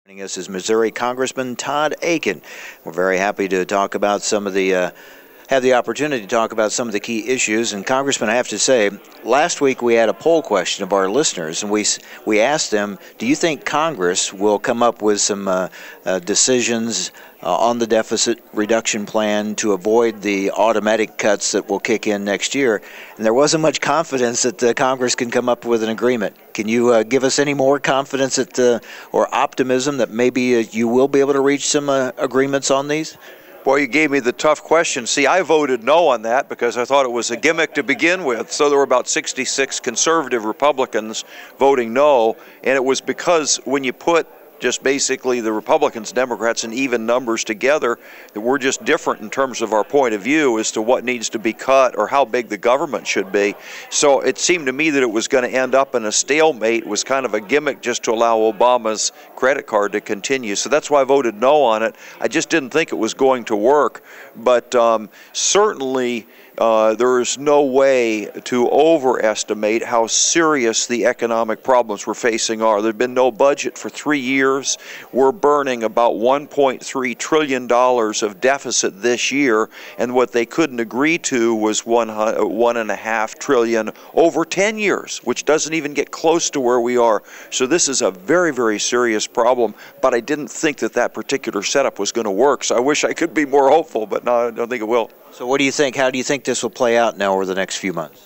Joining us is Missouri Congressman Todd Akin. We're very happy to talk about some of the, have the opportunity to talk about some of the key issues. And Congressman, I have to say, last week we had a poll question of our listeners, and we asked them, do you think Congress will come up with some decisions on the deficit reduction plan to avoid the automatic cuts that will kick in next year? And there wasn't much confidence that Congress can come up with an agreement. Can you give us any more confidence that, or optimism that maybe you will be able to reach some agreements on these? Boy, you gave me the tough question. See, I voted no on that because I thought it was a gimmick to begin with. So there were about 66 conservative Republicans voting no, and it was because when you put just basically the Republicans, Democrats, and even numbers together, that we're just different in terms of our point of view as to what needs to be cut or how big the government should be. So it seemed to me that it was going to end up in a stalemate. It was kind of a gimmick just to allow Obama's credit card to continue. So that's why I voted no on it. I just didn't think it was going to work. But certainly there is no way to overestimate how serious the economic problems we're facing are. There's been no budget for 3 years. We're burning about $1.3 trillion of deficit this year, and what they couldn't agree to was $1.5 trillion over 10 years, which doesn't even get close to where we are. So this is a very, very serious problem, but I didn't think that that particular setup was going to work. So I wish I could be more hopeful, but no, I don't think it will. So what do you think? How do you think this will play out now over the next few months?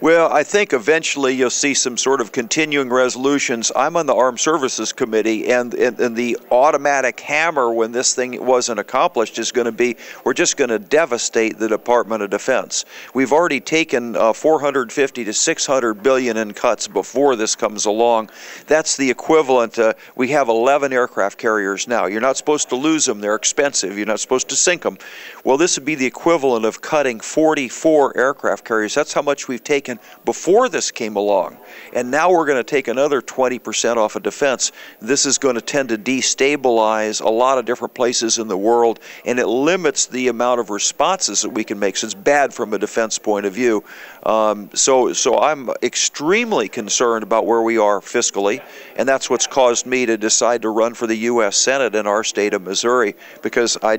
Well, I think eventually you'll see some sort of continuing resolutions. I'm on the Armed Services Committee, and the automatic hammer when this thing wasn't accomplished is going to be, we're just going to devastate the Department of Defense. We've already taken 450 to 600 billion in cuts before this comes along. That's the equivalent. We have 11 aircraft carriers now. You're not supposed to lose them. They're expensive. You're not supposed to sink them. Well, this would be the equivalent of cutting 44 aircraft carriers. That's how much we've taken before this came along, and now we're going to take another 20% off of defense. This is going to tend to destabilize a lot of different places in the world, and it limits the amount of responses that we can make. So it's bad from a defense point of view. So I'm extremely concerned about where we are fiscally, and that's what's caused me to decide to run for the U.S. Senate in our state of Missouri, because I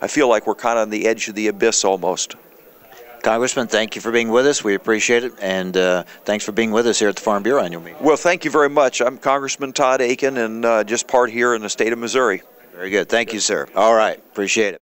feel like we're kind of on the edge of the abyss almost. Congressman, thank you for being with us. We appreciate it, and thanks for being with us here at the Farm Bureau Annual Meeting. Well, thank you very much. I'm Congressman Todd Akin, and just part here in the state of Missouri. Very good. Thank you, sir. All right. Appreciate it.